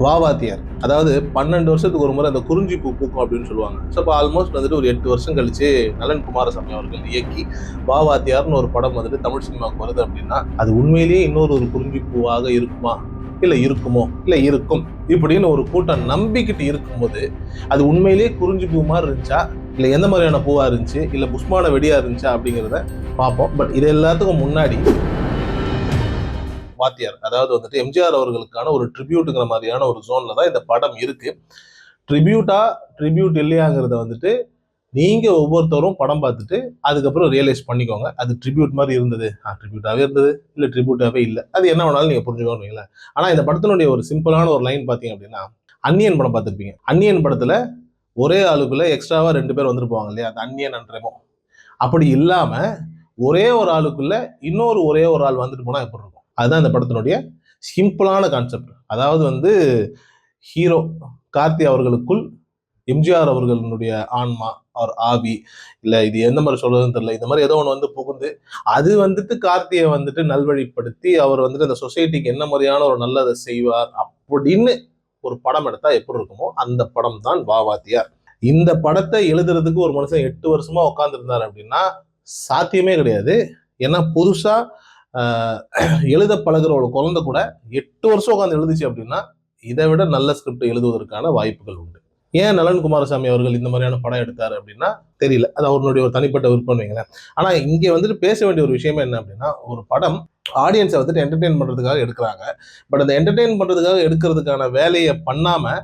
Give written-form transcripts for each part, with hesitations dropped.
வாவாத்தியார். அதாவது 12 வருஷத்துக்கு ஒரு முறை அந்த குறிஞ்சி பூ பூக்கும் அப்படின்னு சொல்லுவாங்க. ஸோ இப்போ ஆல்மோஸ்ட் வந்துட்டு ஒரு 8 வருஷம் கழிச்சு நலன் குமாரசாமி அவர்கள் இயக்கி வாவாத்தியார்னு ஒரு படம் வந்துட்டு தமிழ் சினிமாவுக்கு வருது அப்படின்னா அது உண்மையிலேயே இன்னொரு ஒரு குறிஞ்சி பூவாக இருக்குமா, இல்லை இருக்குமோ, இல்லை இருக்கும் இப்படின்னு ஒரு கூட்டம் நம்பிக்கிட்டு இருக்கும்போது அது உண்மையிலேயே குறிஞ்சி பூ மாதிரி இருந்துச்சா, இல்லை எந்த மாதிரியான பூவா இருந்துச்சு, இல்லை புஷ்மான வெடியா இருந்துச்சா அப்படிங்கிறத பார்ப்போம். பட் இது எல்லாத்துக்கும் முன்னாடி வாத்தியார், அதாவது வந்துட்டு எம்ஜிஆர் அவர்களுக்கான ஒரு ட்ரிபியூட்டுங்கிற மாதிரியான ஒரு ஜோன்ல தான் இந்த படம் இருக்கு. ட்ரிபியூட் இல்லையாங்கிறத வந்துட்டு நீங்க ஒவ்வொருத்தரும் படம் பார்த்துட்டு அதுக்கப்புறம் ரியலைஸ் பண்ணிக்கோங்க. அது ட்ரிபியூட் மாதிரி இருந்தது, ட்ரிபியூட்டாவே இருந்தது, இல்ல ட்ரிபியூட்டாவே இல்லை, அது என்ன வேணாலும் நீங்க புரிஞ்சுக்கோங்க. ஆனா இந்த படத்தினுடைய ஒரு சிம்பிளான ஒரு லைன் பாத்தீங்க அப்படின்னா, அன்னியன் படம் பார்த்துருப்பீங்க. அன்னியன் படத்துல ஒரே ஆளுக்குள்ள எக்ஸ்ட்ராவா 2 பேர் வந்துருப்பாங்க இல்லையா, அந்த அன்னியன் அன்றமோ. அப்படி இல்லாம ஒரே ஒரு ஆளுக்குள்ள இன்னொரு ஒரே ஒரு ஆள் வந்துட்டு போனா எப்படி இருக்கும்? அதுதான் இந்த படத்தினுடைய சிம்பிளான கான்செப்ட். அதாவது வந்து ஹீரோ கார்த்தி அவர்களுக்குள் எம்ஜிஆர் அவர்களுடைய ஆன்மா அவர் ஆவி, இல்ல இது எந்த மாதிரி சொல்றதுன்னு தெரியல, இந்த மாதிரி ஏதோ ஒன்று வந்து புகுந்து அது வந்துட்டு கார்த்தியை வந்துட்டு நல்வழிப்படுத்தி அவர் வந்துட்டு இந்த சொசைட்டிக்கு என்ன மாதிரியான ஒரு நல்லதை செய்வார் அப்படின்னு ஒரு படம் எடுத்தா எப்படி இருக்குமோ அந்த படம் தான் வாவாத்தியார். இந்த படத்தை எழுதுறதுக்கு ஒரு மனுஷன் 8 வருஷமா உட்கார்ந்து இருந்தார் அப்படின்னா சாத்தியமே கிடையாது. ஏன்னா புதுசா எழுத பழகிற ஒரு குழந்தை கூட 8 வருஷம் உட்காந்து எழுதுச்சு அப்படின்னா இதை விட நல்ல ஸ்கிரிப்ட் எழுதுவதற்கான வாய்ப்புகள் உண்டு. ஏன் நலன் குமாரசாமி அவர்கள் இந்த மாதிரியான படம் எடுத்தாரு அப்படின்னா தெரியல, அது அவருடைய ஒரு தனிப்பட்ட விருப்பம் வைங்களேன். ஆனா இங்க வந்துட்டு பேச வேண்டிய ஒரு விஷயம் என்ன அப்படின்னா, ஒரு படம் ஆடியன்ஸை வந்துட்டு என்டர்டெயின் பண்றதுக்காக எடுக்கிறாங்க. பட் அந்த என்டர்டெயின் பண்றதுக்காக எடுக்கிறதுக்கான வேலையை பண்ணாம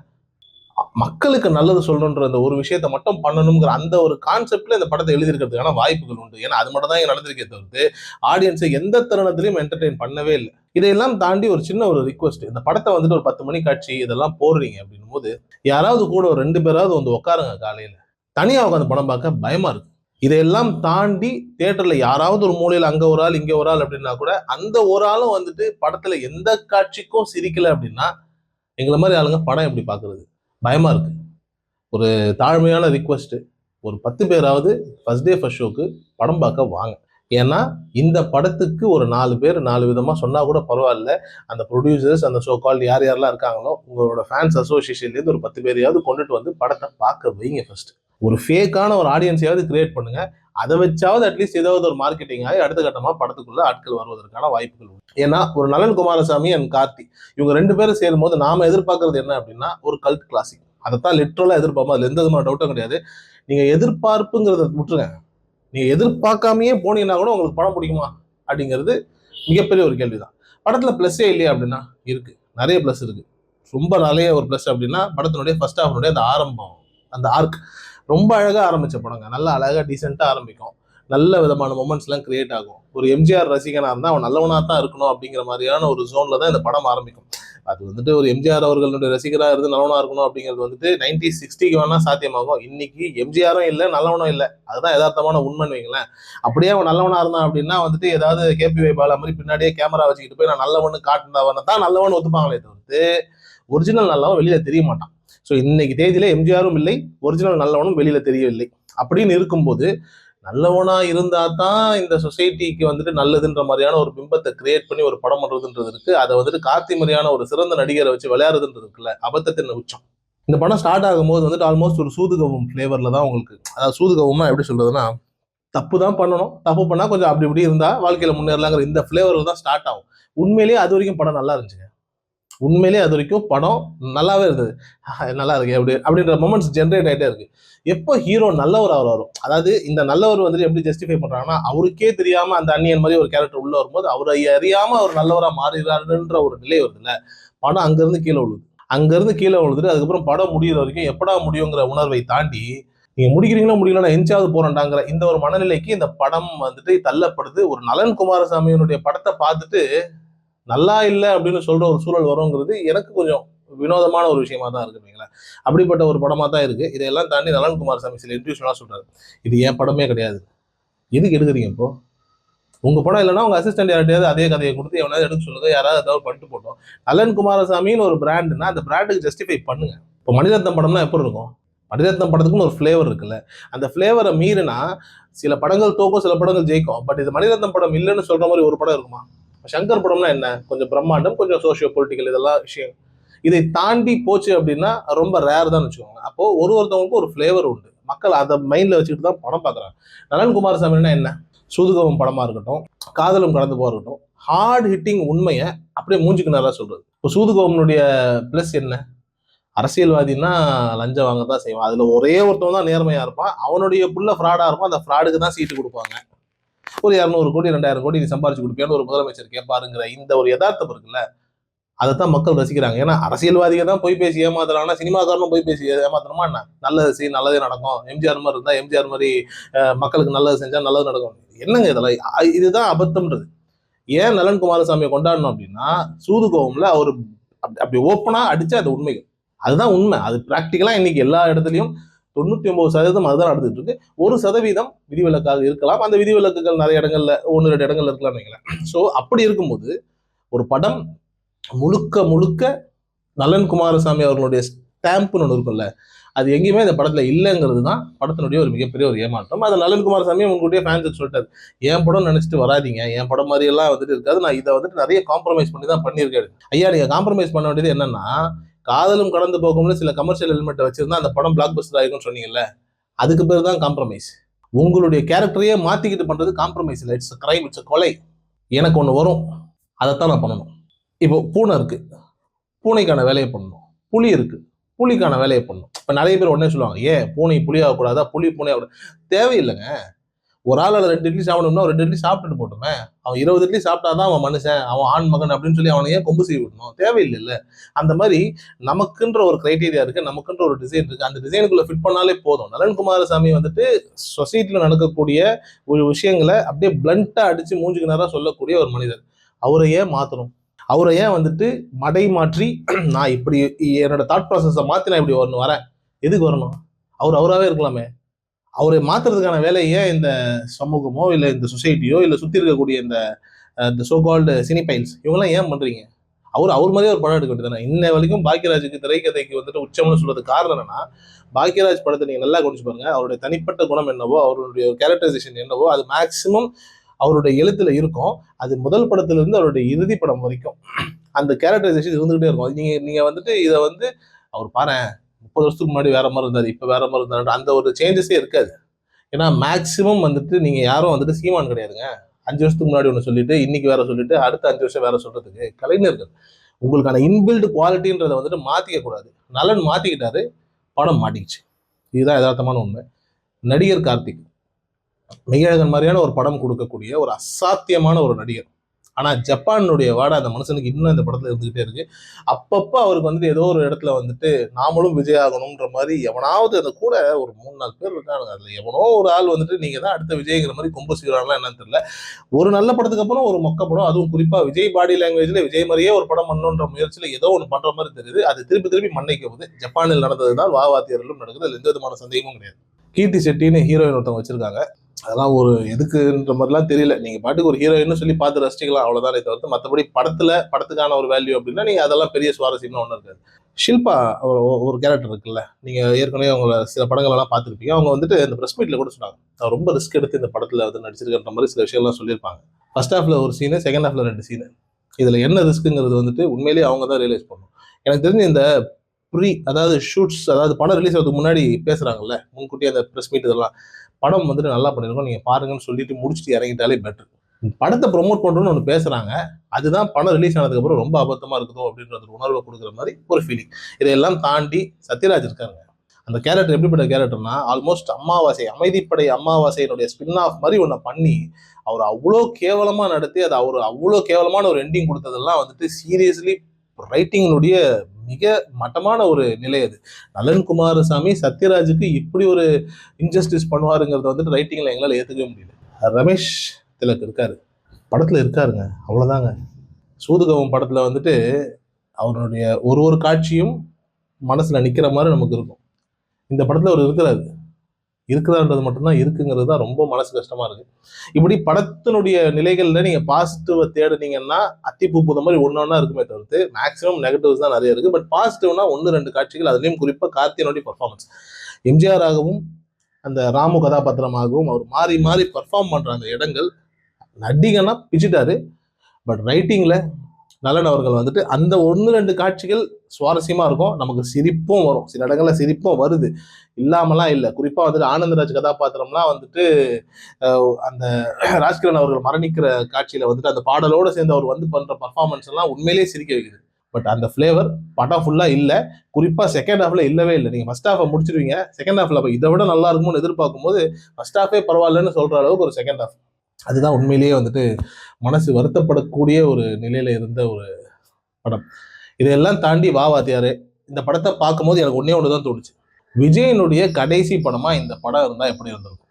மக்களுக்கு நல்லது சொல்லணுன்ற அந்த ஒரு விஷயத்த மட்டும் பண்ணணுங்கிற அந்த ஒரு கான்செப்ட்ல இந்த படத்தை எழுதியிருக்கிறதுக்கான வாய்ப்புகள் உண்டு. ஏன்னா அது மட்டும் தான் இங்க நடந்திருக்கே தவிர்த்து ஆடியன்ஸை எந்த தருணத்திலையும் என்டர்டெயின் பண்ணவே இல்லை. இதையெல்லாம் தாண்டி ஒரு சின்ன ஒரு ரிக்வஸ்ட், இந்த படத்தை வந்துட்டு ஒரு 10 மணி காட்சி இதெல்லாம் போடுறீங்க அப்படின்னும் போது யாராவது கூட ஒரு 2 பேராவது வந்து உட்காருங்க. காலையில தனியா உட்காந்து படம் பார்க்க பயமா இருக்கு. இதையெல்லாம் தாண்டி தியேட்டர்ல யாராவது ஒரு மூலையில அங்க ஒரு ஆள் இங்க ஒரு ஆள் அப்படின்னா கூட அந்த ஒரு ஆளும் வந்துட்டு படத்துல எந்த காட்சிக்கும் சிரிக்கல அப்படின்னா எங்களை மாதிரி ஆளுங்க படம் எப்படி பாக்குறது? பயமா இருக்கு. ஒரு தாழ்மையான ரிக்வஸ்ட், ஒரு 10 பேராவது ஃபர்ஸ்ட் டே ஃபர்ஸ்ட் ஷோக்கு படம் பார்க்க வாங்க. ஏன்னா இந்த படத்துக்கு ஒரு 4 பேர் 4 விதமா சொன்னா கூட பரவாயில்ல. அந்த ப்ரொடியூசர்ஸ், அந்த ஷோ கால் யார் யாரெல்லாம் இருக்காங்களோ உங்களோட ஃபேன்ஸ் அசோசியேஷன்லேருந்து ஒரு 10 பேரையாவது கொண்டுட்டு வந்து படத்தை பார்க்க வைங்க. ஃபர்ஸ்ட் ஒரு ஃபேக்கான ஒரு ஆடியன்ஸையாவது கிரியேட் பண்ணுங்க. அதை வச்சாவது அட்லீஸ்ட் ஏதாவது ஒரு மார்க்கெட்டிங் ஆகி அடுத்த கட்டமா படத்துக்குள்ள ஆட்கள் வருவதற்கான வாய்ப்புகள் உண்டு. ஏன்னா ஒரு நலன் குமாரசாமி அண்ட் கார்த்தி இவங்க 2 பேரும் சேரும் போது நாம எதிர்பார்க்கறது என்ன அப்படின்னா ஒரு கல்ட் கிளாசிக். அதைத்தான் லிட்ரலா எதிர்பார்ப்போம். அதுல எந்த விதமான டவுட்டும் கிடையாது. நீங்க எதிர்பார்ப்புங்கிறத விட்டுருங்க, நீங்க எதிர்பார்க்காமையே போனீங்கன்னா கூட உங்களுக்கு படம் பிடிக்குமா அப்படிங்கிறது மிகப்பெரிய ஒரு கேள்விதான். படத்துல பிளஸ்ஸே இல்லையா அப்படின்னா இருக்கு, நிறைய பிளஸ் இருக்கு. ரொம்ப நிறைய ஒரு பிளஸ் அப்படின்னா படத்தினுடைய ஃபர்ஸ்ட் ஹாஃப்னுடைய அந்த ஆரம்பம், அந்த ஆர்க் ரொம்ப அழகா ஆரம்பிச்ச படங்க. நல்லா அழகா டீசெண்டா ஆரம்பிக்கும், நல்ல விதமான மொமெண்ட்ஸ் எல்லாம் கிரியேட் ஆகும். ஒரு எம்ஜிஆர் ரசிகனா இருந்தா அவன் நல்லவனா தான் இருக்கணும் அப்படிங்கிற மாதிரியான ஒரு ஜோன்ல தான் இந்த படம் ஆரம்பிக்கும். அது வந்துட்டு ஒரு எம்ஜிஆர் அவர்களுடைய ரசிகரா இருந்து நல்லவனா இருக்கணும் அப்படிங்கிறது வந்துட்டு 1960 வேணா சாத்தியமாகும். இன்னைக்கு எம்ஜிஆரும் இல்லை நல்லவனும் இல்லை, அதுதான் யதார்த்தமான உண்மைன்னு வைங்களேன். அப்படியே அவன் நல்லவனா இருந்தான் அப்படின்னா வந்துட்டு ஏதாவது கேபி பாலா மாதிரி பின்னாடியே கேமரா வச்சுக்கிட்டு போய் நான் நல்லவனு காட்டுனவனை தான் நல்லவன் ஒத்துப்பாங்களே தவிர்த்து ஒரிஜினல் நல்லவன் வெளியில தெரிய மாட்டான். ஸோ இன்னைக்கு தேதியில எம்ஜிஆரும் இல்லை, ஒரிஜினல் நல்லவனும் வெளியில தெரியவில்லை. அப்படின்னு இருக்கும்போது நல்லவனா இருந்தா தான் இந்த சொசைட்டிக்கு வந்துட்டு நல்லதுன்ற மாதிரியான ஒரு பிம்பத்தை கிரியேட் பண்ணி ஒரு படம் பண்றதுன்றது இருக்கு. அதை வந்துட்டு கார்த்தி மாதிரியான ஒரு சிறந்த நடிகரை வச்சு விளையாடுறதுன்றது இருக்குல்ல, அபத்தத்தின் உச்சம். இந்த படம் ஸ்டார்ட் ஆகும்போது வந்துட்டு ஆல்மோஸ்ட் ஒரு சூதுகவும் ஃபிளேவர்ல தான் உங்களுக்கு, அதாவது சூதுகவுமா எப்படி சொல்றதுன்னா தப்பு தான் பண்ணணும், தப்பு பண்ணா கொஞ்சம் அப்படி இப்படி இருந்தா வாழ்க்கையில முன்னேறலாங்கிற இந்த ஃபிளேவர்ல தான் ஸ்டார்ட் ஆகும். உண்மையிலேயே அது வரைக்கும் படம் நல்லா இருந்துச்சுங்க. உண்மையிலேயே அது வரைக்கும் படம் நல்லாவே இருந்தது. நல்லா இருக்கு அப்படின்ற மொமெண்ட்ஸ் ஜென்ரேட் ஆகிட்டே இருக்கு. எப்போ ஹீரோ நல்லவர் வரும், அதாவது இந்த நல்லவர் வந்துட்டு எப்படி ஜஸ்டிஃபை பண்றாங்கன்னா அவருக்கே தெரியாம அந்த அந்நியன் மாதிரி ஒரு கேரக்டர் உள்ள வரும்போது அவரை அறியாம அவர் நல்லவரா மாறிடுறாருன்ற ஒரு நிலை வருதுல்ல, படம் அங்கிருந்து கீழே விழுது. அங்கிருந்து கீழே விழுதுட்டு அதுக்கப்புறம் படம் முடிகிற வரைக்கும் எப்படா முடியுங்கிற உணர்வை தாண்டி நீங்க முடிக்கிறீங்களா முடியலன்னா எஞ்சாவது போறேன்டாங்கிற இந்த ஒரு மனநிலைக்கு இந்த படம் வந்துட்டு தள்ளப்படுது. ஒரு நலன் குமாரசாமியினுடைய படத்தை பார்த்துட்டு நல்லா இல்லை அப்படின்னு சொல்ற ஒரு சூழல் வருங்கிறது எனக்கு கொஞ்சம் வினோதமான ஒரு விஷயமா தான் இருக்குங்களா. அப்படிப்பட்ட ஒரு படமா தான் இருக்கு. இதையெல்லாம் தாண்டி நலன் குமாரசாமி சில இன்டர்வியூஸ்லாம் சொல்றாரு, இது என் படமே கிடையாது, எதுக்கு எடுக்கிறீங்க இப்போ? உங்க படம் இல்லைன்னா உங்க அசிஸ்டன்ட் யார்ட்டையாவது அதே கதையை கொடுத்து எவனாவது எடுக்க சொல்லுங்க, யாராவது ஏதாவது பண்ணிட்டு போட்டோம். நலன் குமாரசாமின்னு ஒரு பிராண்ட்னா அந்த பிராண்டுக்கு ஜஸ்டிஃபை பண்ணுங்க. இப்போ மணிரத்னம் படம்னா எப்படி இருக்கும்? மணிரத்னம் படத்துக்குன்னு ஒரு ஃபிளேவர் இருக்குல்ல, அந்த ஃபிளேவரை மீறினா சில படங்கள் தோக்கும், சில படங்கள் ஜெயிக்கும். பட் இது மணிரத்னம் படம் இல்லைன்னு சொல்ற மாதிரி ஒரு படம் இருக்குமா? சங்கர் படம்னா என்ன, கொஞ்சம் பிரம்மாண்டம், கொஞ்சம் சோசியோ பொலிட்டிக்கல், இதெல்லாம் விஷயம். இதை தாண்டி போச்சு அப்படின்னா ரொம்ப ரேர் தான் வச்சுக்கோங்க. அப்போ ஒருத்தவங்களுக்கும் ஒரு ஃபிளேவர் உண்டு. மக்கள் அதை மைண்ட்ல வச்சுக்கிட்டு தான் படம் பார்க்குறாங்க. நலன் குமாரசாமின்னா என்ன, சூதுகவும் படமா இருக்கட்டும், காதலும் கடந்து போகட்டும், ஹார்ட் ஹிட்டிங் உண்மையை அப்படியே மூஞ்சுக்கு நேரா சொல்றது. இப்போ சூதுகோவனுடைய பிளஸ் என்ன, அரசியல்வாதின்னா லஞ்சம் வாங்க தான் செய்வான். அதுல ஒரே ஒருத்தவன் தான் நேர்மையா இருப்பான். அவனுடைய புள்ள ஃப்ராடா இருப்பான். அந்த ஃப்ராடுக்கு தான் சீட்டு கொடுப்பாங்க. ஒரு 200 கோடி 2000 கோடி நீ சம்பாரிச்சு கொடுப்பியான்னு ஒரு முதலமைச்சர் கேட்பாருங்கிற இந்த ஒரு யதார்த்தம் இருக்குல்ல, அதைத்தான் மக்கள் ரசிக்கிறாங்க. ஏன்னா அரசியல்வாதிகள் தான் போய் பேசி ஏமாத்துறாங்கன்னா சினிமாக்காரனும் போய் பேசி ஏமாத்தணுமா என்ன? நல்லது செய் நல்லதே நடக்கும், எம்ஜிஆர் மாதிரி இருந்தா எம்ஜிஆர் மாதிரி மக்களுக்கு நல்லது செஞ்சா நல்லது நடக்கும். என்னங்க இதெல்லாம், இதுதான் அபத்தம்ன்றது. ஏன் நலன் குமாரசாமியை கொண்டாடணும் அப்படின்னா, சூதுகோவம்ல அவர் அப்படி ஓப்பனா அடிச்சா அது உண்மைகள், அதுதான் உண்மை. அது பிராக்டிக்கலா இன்னைக்கு எல்லா இடத்துலையும் 99% அதுதான் நடந்துட்டு இருக்கு. 1% விதிவிலக்காக இருக்கலாம். அந்த விதிவிலக்குகள் நிறைய இடங்கள்ல 1-2 இடங்கள்ல இருக்கலாம் நினைக்கிறேன். ஸோ அப்படி இருக்கும்போது ஒரு படம் முழுக்க முழுக்க நலன் குமாரசாமி அவர்களுடைய ஸ்டாம்ப்னு ஒன்று இருக்கும்ல, அது எங்கேயுமே இந்த படத்துல இல்லைங்கிறது தான் படத்தினுடைய ஒரு மிகப்பெரிய ஒரு ஏமாற்றம். அதை நலன் குமாரசாமி உங்களுடைய ஃபேன்ஸுக்கு சொல்லிட்டாரு, என் படம் நினைச்சிட்டு வராதிங்க, என் படம் மாதிரி எல்லாம் வந்துட்டு இருக்காது, நான் இதை வந்துட்டு நிறைய காம்ப்ரமைஸ் பண்ணி தான் பண்ணியிருக்காரு. ஐயா நீங்க காம்ப்ரமைஸ் பண்ண வேண்டியது என்னன்னா, காதலும் கடந்து போகும்னு சில கமர்ஷியல் எலிமெண்ட் வச்சிருந்தா அந்த படம் பிளாக் பஸ்டர் ஆயிருக்கும்னு சொன்னீங்கல்ல, அதுக்கு பேர் தான் காம்ப்ரமைஸ். உங்களுடைய கேரக்டரையே மாத்திக்கிட்டு பண்றது காம்ப்ரமைஸ் இல்லை, இட்ஸ் கிரைம், இட்ஸ் கொலை. எனக்கு ஒன்று வரும், அதைத்தான் நான் பண்ணணும். இப்போ பூனை இருக்கு, பூனைக்கான வேலையை பண்ணணும். புலி இருக்கு, புலிக்கான வேலையை பண்ணணும். இப்போ நிறைய பேர் உடனே சொல்லுவாங்க, ஏன் பூனை புலி ஆகக்கூடாதா, புலி பூனை ஆகக்கூடாது. தேவையில்லைங்க. ஒரு ஆள் 2 இட்லி சாப்பிடணும்னா 2 இட்லி சாப்பிட்டுட்டு போட்டுமே, அவன் 20 இட்லி சாப்பிட்டாதான் அவன் மனுஷன், அவன் ஆண் மகன் அப்படின்னு சொல்லி அவனை ஏன் கொம்பு செய்ய விடணும்? தேவையில்லை. அந்த மாதிரி நமக்குன்ற ஒரு கிரைட்டீரியா இருக்கு, நமக்குன்ற ஒரு டிசைன் இருக்கு. அந்த டிசைனுக்குள்ள ஃபிட் பண்ணாலே போதும். நலன் குமாரசாமி வந்துட்டு சொசைட்டில நடக்கக்கூடிய ஒரு விஷயங்களை அப்படியே பிளண்டா அடிச்சு மூஞ்சுக்கு நேரம் சொல்லக்கூடிய ஒரு மனிதர். அவரை ஏன் மாத்தணும்? அவரை ஏன் வந்துட்டு மடை மாற்றி நான் இப்படி என்னோட தாட் ப்ராசஸை மாற்றி நான் இப்படி வரேன், எதுக்கு வரணும்? அவராகவே இருக்கலாமே. அவரை மாத்துறதுக்கான வேலை ஏன் இந்த சமூகமோ இல்லை இந்த சொசைட்டியோ இல்லை சுற்றி இருக்கக்கூடிய இந்த சோ கால்டு சினிபைல்ஸ் இவங்கெல்லாம் ஏன் பண்றீங்க? அவர் மாதிரியே ஒரு படம் எடுக்க வேண்டியதானே. இன்ன வரைக்கும் பாக்கியராஜுக்கு திரைக்கதைக்கு வந்துட்டு உச்சம்னு சொல்றதுக்கு காரணம் என்னன்னா, பாக்கியராஜ் படத்தை நீங்க நல்லா கவனிச்சு பாருங்க, அவருடைய தனிப்பட்ட குணம் என்னவோ, அவருடைய கேரக்டரைசேஷன் என்னவோ, அது மேக்சிமம் அவருடைய எழுத்துல இருக்கும். அது முதல் படத்துல இருந்து அவருடைய இறுதி படம் வரைக்கும் அந்த கேரக்டரைசேஷன் இருந்துகிட்டே இருக்கும். நீங்க வந்துட்டு இதை வந்து அவர் பாரு 30 வருஷத்துக்கு முன்னாடி வேற மாதிரி இருந்தாரு, இப்ப வேற மாதிரி இருந்தாரு, அந்த ஒரு சேஞ்சஸே இருக்காது. ஏன்னா மேக்சிமம் வந்துட்டு நீங்க யாரும் வந்துட்டு சீமான் கிடையாதுங்க. 5 வருஷத்துக்கு முன்னாடி ஒன்று சொல்லிட்டு இன்னைக்கு வேற சொல்லிட்டு அடுத்த 5 வருஷம் வேற சொல்றதுக்கு கலைஞர்கள். உங்களுக்கான இன்பில்ட் குவாலிட்டின்றதை வந்துட்டு மாத்திக்க கூடாது. நலன் மாத்திக்கிட்டாரு, படம் மாட்டிக்கிச்சு. இதுதான் யதார்த்தமான உண்மை. நடிகர் கார்த்திக் மெய்யழகன் மாதிரியான ஒரு படம் கொடுக்கக்கூடிய ஒரு அசாத்தியமான ஒரு நடிகர். ஆனா ஜப்பானுடைய வாடை அந்த மனுஷனுக்கு இன்னும் இந்த படத்துல இருந்துகிட்டே இருக்கு. அப்பப்போ அவருக்கு வந்துட்டு ஏதோ ஒரு இடத்துல வந்துட்டு நாமளும் விஜய் ஆகணும்ன்ற மாதிரி எவனாவது அந்த கூட ஒரு 3-4 பேர் இருக்காங்க. அதுல எவனோ ஒரு ஆள் வந்துட்டு நீங்க தான் அடுத்த விஜய்ங்கிற மாதிரி கொம்பு செய்யறாங்களா என்னன்னு தெரியல. ஒரு நல்ல படத்துக்கு அப்புறம் ஒரு மொக்க படம், அதுவும் குறிப்பா விஜய் பாடி லாங்குவேஜ்ல விஜய் மாதிரியே ஒரு படம் பண்ணணுன்ற முயற்சியில ஏதோ ஒன்று பண்ற மாதிரி தெரியுது. அது திருப்பி திருப்பி மண்ணைக்கு போகுது. ஜப்பானில் நடந்ததுதான் வாத்தியர்களும் நடக்குது, அதுல எந்த விதமான சந்தேகமும் கிடையாது. கீர்த்தி செட்டின்னு ஹீரோயின் ஒருத்தவங்க வச்சிருக்காங்க. அதெல்லாம் ஒரு எதுக்குன்ற மாதிரிலாம் தெரியல. நீங்க பாட்டுக்கு ஒரு ஹீரோயின்னு சொல்லி பார்த்து ரசிக்கலாம், அவ்வளவுதானே தவிர்த்து மற்றபடி படத்துக்கான ஒரு வேல்யூ அப்படின்னா நீங்க அதெல்லாம் பெரிய சுவாரஸ்யம்னு ஒன்றும் இருக்காது. ஷில்பா ஒரு கேரக்டர் இருக்குல்ல, நீங்க ஏற்கனவே அவங்க சில படங்கள் எல்லாம் பார்த்துருப்பீங்க. அவங்க வந்துட்டு இந்த பிரஸ் மீட்ல கூட சொன்னாங்க, நான் ரொம்ப ரிஸ்க் எடுத்து இந்த படத்துல வந்து நடிச்சிருக்கிற மாதிரி சில விஷயம்லாம் சொல்லியிருப்பாங்க. ஃபர்ஸ்ட் ஹாஃப்ல ஒரு சீனு, செகண்ட் ஹாஃப்ல 2 சீனு. இதுல என்ன ரிஸ்க்குங்கிறது வந்துட்டு உண்மையிலேயே அவங்க தான் ரியலைஸ் பண்ணணும். எனக்கு தெரிஞ்சு இந்த அதாவது ஷூட்ஸ், அதாவது படம் ரிலீஸ் ஆகிறதுக்கு முன்னாடி பேசுறாங்கல்ல, முன்கூட்டியே அந்த பிரஸ் மீட், இதெல்லாம் படம் வந்துட்டு நல்லா பண்ணிருக்கோம் நீங்க பாருங்கன்னு சொல்லிட்டு முடிச்சுட்டு இறங்கிட்டாலே பெட்டர். படத்தை ப்ரொமோட் பண்றோம்னு ஒன்று பேசுறாங்க, அதுதான் படம் ரிலீஸ் ஆனதுக்கு அப்புறம் ரொம்ப அபத்தமா இருக்குதோ அப்படின்ற ஒரு உணர்வை கொடுக்குற மாதிரி ஒரு ஃபீலிங். இதையெல்லாம் தாண்டி சத்யராஜ் இருக்காருங்க. அந்த கேரக்டர் எப்படிப்பட்ட கேரக்டர்னா, ஆல்மோஸ்ட் அமாவாசை, அமைதிப்படை அமாவாசையினுடைய ஸ்பின் ஆஃப் மாதிரி ஒன்று பண்ணி அவர் அவ்வளோ கேவலமா நடத்தி அது அவர் அவ்வளோ கேவலமான ஒரு எண்டிங் கொடுத்ததெல்லாம் வந்துட்டு சீரியஸ்லி ரைட்டிங்கினுடைய மிக மட்டமான ஒரு நிலை. அது நலன் குமாரசாமி சத்யராஜுக்கு இப்படி ஒரு இன்ஜஸ்டிஸ் பண்ணுவாருங்கிறத வந்துட்டு ரைட்டிங்ல எங்களால் ஏற்றுக்கவே முடியல. ரமேஷ் திலக் இருக்காரு, படத்துல இருக்காருங்க, அவ்வளவுதாங்க. சூதுகவம் படத்துல வந்துட்டு அவருடைய ஒரு காட்சியும் மனசுல நிக்கிற மாதிரி நமக்கு இருக்கும். இந்த படத்துல அவர் இருக்கிறான்றது மட்டும்தான் இருக்குங்கிறது தான் ரொம்ப மனசு கஷ்டமா இருக்கு. இப்படி படத்தினுடைய நிலைகள்ல நீங்க பாசிட்டிவ் தேடுனீங்கன்னா அத்திப்பூ புத மாதிரி ஒன்னொன்னா இருக்குமே தவிர்த்து மேக்ஸிமம் நெகட்டிவ்ஸ் தான் நிறைய இருக்கு. பட் பாசிட்டிவ்னா 1-2 காட்சிகள், அதுலயும் குறிப்பா கார்த்தியனுடைய பர்ஃபார்மன்ஸ், எம்ஜிஆர் ஆகவும் அந்த ராமு கதாபாத்திரமாகவும் அவர் மாறி மாறி பர்ஃபார்ம் பண்ற அந்த இடங்கள், நடிகனா பிச்சுட்டாரு. பட் ரைட்டிங்ல நலன் அவர்கள் வந்துட்டு அந்த ஒன்று ரெண்டு காட்சிகள் சுவாரஸ்யமா இருக்கும், நமக்கு சிரிப்பும் வரும், சில இடங்கள்ல சிரிப்பும் வருது, இல்லாமலாம் இல்லை. குறிப்பா வந்துட்டு ஆனந்தராஜ் கதாபாத்திரம்லாம் வந்துட்டு அந்த ராஜ்கிரண் அவர்கள் மரணிக்கிற காட்சியில வந்துட்டு அந்த பாடலோட சேர்ந்து அவர் வந்து பண்ற பர்ஃபார்மன்ஸ் எல்லாம் உண்மையிலேயே சிரிக்க வைக்குது. பட் அந்த ஃபிளேவர் படம் ஃபுல்லா இல்ல. குறிப்பா செகண்ட் ஹாஃப்ல இல்லவே இல்ல. நீங்க ஃபர்ஸ்ட் ஹாஃப் முடிச்சிருவீங்க. செகண்ட் ஹாஃப்ல இதை விட நல்லா இருக்கும்னு எதிர்பார்க்கும் போது ஃபர்ஸ்ட் ஹாஃபே பரவாயில்லன்னு சொல்ற அளவுக்கு ஒரு செகண்ட் ஹாஃப். அதுதான் உண்மையிலேயே வந்துட்டு மனசு வருத்தப்படக்கூடிய ஒரு நிலையில இருந்த ஒரு படம். இதையெல்லாம் தாண்டி வா வாத்தியாரே இந்த படத்தை பார்க்கும்போது எனக்கு ஒன்னே ஒன்று தான் தோணுச்சு. விஜயனுடைய கடைசி படமா இந்த படம் இருந்தா எப்படி இருந்திருக்கும்?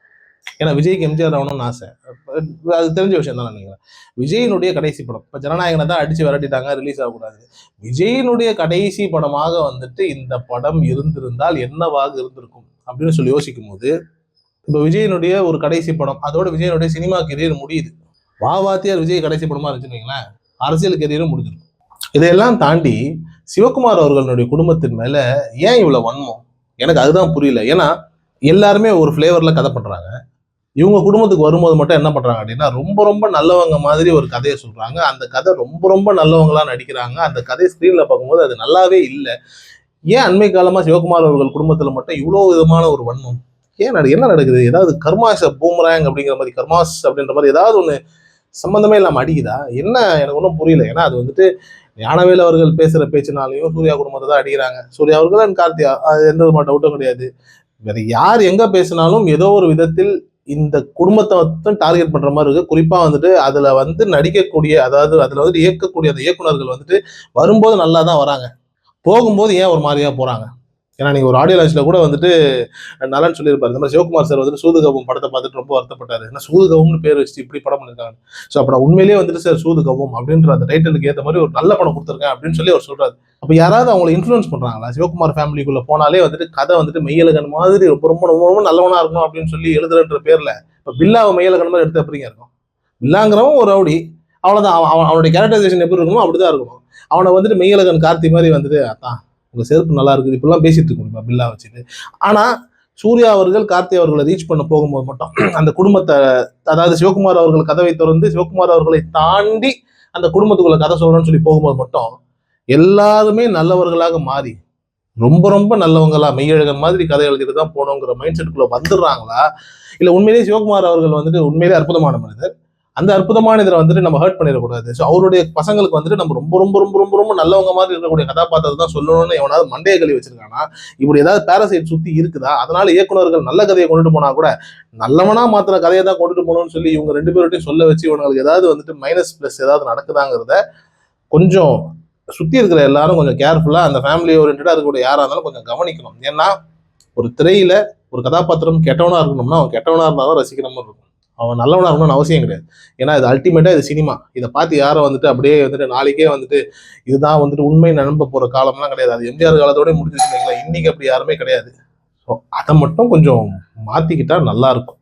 ஏன்னா விஜய்க்கு எம்ஜிஆர் ஆகணும்னு ஆசை, அது தெரிஞ்ச விஷயம் தான் நினைக்கிறேன். விஜயனுடைய கடைசி படம் இப்போ ஜனநாயகனை தான் அடிச்சு விரட்டிட்டாங்க, ரிலீஸ் ஆகக்கூடாது. விஜயனுடைய கடைசி படமாக வந்துட்டு இந்த படம் இருந்திருந்தால் என்னவாக இருந்திருக்கும் அப்படின்னு சொல்லி யோசிக்கும் போது, இப்போ விஜயனுடைய ஒரு கடைசி படம், அதோட விஜயனுடைய சினிமா கெரியர் முடியுது. வா வாத்தியார் விஜய் கடைசி படமா இருந்துச்சுன்னு அரசியல் கெரியரும் முடிஞ்சிருக்கும். இதையெல்லாம் தாண்டி சிவகுமார் அவர்களுடைய குடும்பத்தின் மேல ஏன் இவ்வளவு வன்மம்? எனக்கு அதுதான் புரியல. ஏன்னா எல்லாருமே ஒரு ஃபிளேவர்ல கதை பண்றாங்க. இவங்க குடும்பத்துக்கு வரும்போது மட்டும் என்ன பண்றாங்க அப்படின்னா, ரொம்ப ரொம்ப நல்லவங்க மாதிரி ஒரு கதையை சொல்றாங்க. அந்த கதை ரொம்ப ரொம்ப நல்லவங்களா நடிக்கிறாங்க. அந்த கதை ஸ்கிரீன்ல பார்க்கும்போது அது நல்லாவே இல்லை. ஏன் அண்மை காலமா சிவகுமார் அவர்கள் குடும்பத்துல மட்டும் இவ்வளவு விதமான ஒரு வன்மம்? என்ன நடக்குது? ஏதாவது கர்மாஸ் பூமராங் அப்படிங்கிற மாதிரி, கர்மாஸ் அப்படின்ற மாதிரி ஏதாவது ஒண்ணு சம்பந்தமே இல்லாம அடிக்குதா என்ன? எனக்கு ஒன்றும் புரியல. ஏன்னா அது வந்துட்டு ஞானவேல் அவர்கள் பேசுற பேச்சுனாலையும் சூர்யா குடும்பத்தை தான் அடிக்கிறாங்க. சூர்யா அவர்கள் அண்ட் கார்த்தியா, அது எந்த விதமான டவுட்டும் கிடையாது. வேற யார் எங்க பேசினாலும் ஏதோ ஒரு விதத்தில் இந்த குடும்பத்தை மட்டும் டார்கெட் பண்ற மாதிரி இருக்கு. குறிப்பா வந்துட்டு அதுல வந்து நடிக்கக்கூடிய, அதாவது அதுல வந்து இயக்கக்கூடிய அந்த இயக்குனர்கள் வந்துட்டு வரும்போது நல்லா தான் வராங்க, போகும்போது ஏன் ஒரு மாதிரியா போறாங்க? ஏன்னா நீங்க ஒரு ஆடியோ லான்ச்ல கூட வந்துட்டு நலன் சொல்லியிருப்பாரு, இந்த மாதிரி சிவகுமார் சார் வந்துட்டு சூதுகவும் படத்தை பார்த்துட்டு ரொம்ப வருத்தப்பட்டாரு. ஏன்னா சூதுகவும்னு பேர் வச்சு இப்படி படம் பண்ணிருக்காங்க. ஸோ அப்ப நான் உண்மையிலேயே வந்துட்டு சார் சூதுகவும் அப்படின்ற அந்த டைட்டிலுக்கு ஏற்ற மாதிரி ஒரு நல்ல படம் கொடுத்துருக்கேன் அப்படின்னு சொல்லி அவர் சொல்றாரு. அப்ப யாராவது அவங்களை இன்ஃபுளுன்ஸ் பண்றாங்களா? சிவகுமார் ஃபேமிலிக்குள்ள போனாலே வந்துட்டு கதை வந்துட்டு மெய்யழகன் மாதிரி ரொம்ப ரொம்ப ரொம்ப ரொம்ப நல்லவனா இருக்கணும் அப்படின்னு சொல்லி எழுதுறன்ற பேர்ல இப்ப பில்லாவை மெய்யழகன் மாதிரி எடுத்து எப்படிங்க இருக்கும்? பில்லாங்கிறவன் ஒரு ரவுடி, அவ்வளவுதான். அவனுடைய கேரக்டரைசேஷன் எப்படி இருக்கணும் அப்படிதான் இருக்கணும். அவனை வந்துட்டு மெய்யழகன் கார்த்தி மாதிரி வந்துட்டு அதான் உங்க செருப்பு நல்லா இருக்குது இப்படிலாம் பேசிட்டு இருக்க பில்லா வச்சுட்டு. ஆனா சூர்யா அவர்கள் கார்த்தி அவர்களை ரீச் பண்ண போகும்போது மட்டும் அந்த குடும்பத்தை, அதாவது சிவகுமார் அவர்கள் கதவை திறந்து சிவகுமார் அவர்களை தாண்டி அந்த குடும்பத்துக்குள்ள கதை சொல்லணும்னு சொல்லி போகும்போது மட்டும் எல்லாருமே நல்லவர்களாக மாறி ரொம்ப ரொம்ப நல்லவங்களா மெய்யழகன் மாதிரி கதை எழுதிட்டு தான் போனோங்கிற மைண்ட் செட்டுக்குள்ள வந்துடுறாங்களா? இல்ல உண்மையிலேயே சிவகுமார் அவர்கள் வந்துட்டு உண்மையிலேயே அற்புதமான மனிதர், அந்த அற்புதமான இதில் வந்துட்டு நம்ம ஹர்ட் பண்ணிடக்கூடாது. ஸோ அவருடைய பசங்களுக்கு வந்துட்டு நம்ம ரொம்ப ரொம்ப ரொம்ப ரொம்ப ரொம்ப நல்லவங்க மாதிரி இருக்கக்கூடிய கதாபாத்திரத்தை தான் சொல்லணும்னு எவனாவது மண்டையை கழுவி வச்சிருக்கானா? இப்படி ஏதாவது பேரசைட் சுத்தி இருக்குதா? அதனால இயக்குநர்கள் நல்ல கதையை கொண்டுட்டு போனா கூட நல்லவனா மாத்திர கதையை தான் கொண்டுட்டு போகணும்னு சொல்லி இவங்க ரெண்டு பேர்ட்டையும் சொல்ல வச்சு இவங்களுக்கு ஏதாவது வந்துட்டு மைனஸ் பிளஸ் ஏதாவது நடக்குதாங்கிறத கொஞ்சம் சுத்தி இருக்கிற எல்லாரும் கொஞ்சம் கேர்ஃபுல்லா, அந்த ஃபேமிலி ஓரியன்டா இருக்கக்கூடிய யாரா இருந்தாலும் கொஞ்சம் கவனிக்கணும். ஏன்னா ஒரு திரையில ஒரு கதாபாத்திரம் கெட்டவனா இருக்கணும்னா அவன் கெட்டவனா இருந்தாலும் ரசிக்கிற மாதிரி இருக்கும், அவன் நல்லவனா இருக்கணும்னு அவசியம் கிடையாது. ஏன்னா இது அல்டிமேட்டா இது சினிமா. இதை பார்த்து யாரும் வந்துட்டு அப்படியே வந்துட்டு நாளைக்கே வந்துட்டு இதுதான் வந்துட்டு உண்மை நம்ப போற காலம்லாம் கிடையாது. அது எம்ஜிஆர் காலத்தோட முடிஞ்சிருச்சுங்களா, இன்னைக்கு அப்படி யாருமே கிடையாது. ஸோ அதை மட்டும் கொஞ்சம் மாத்திக்கிட்டா நல்லா இருக்கும்.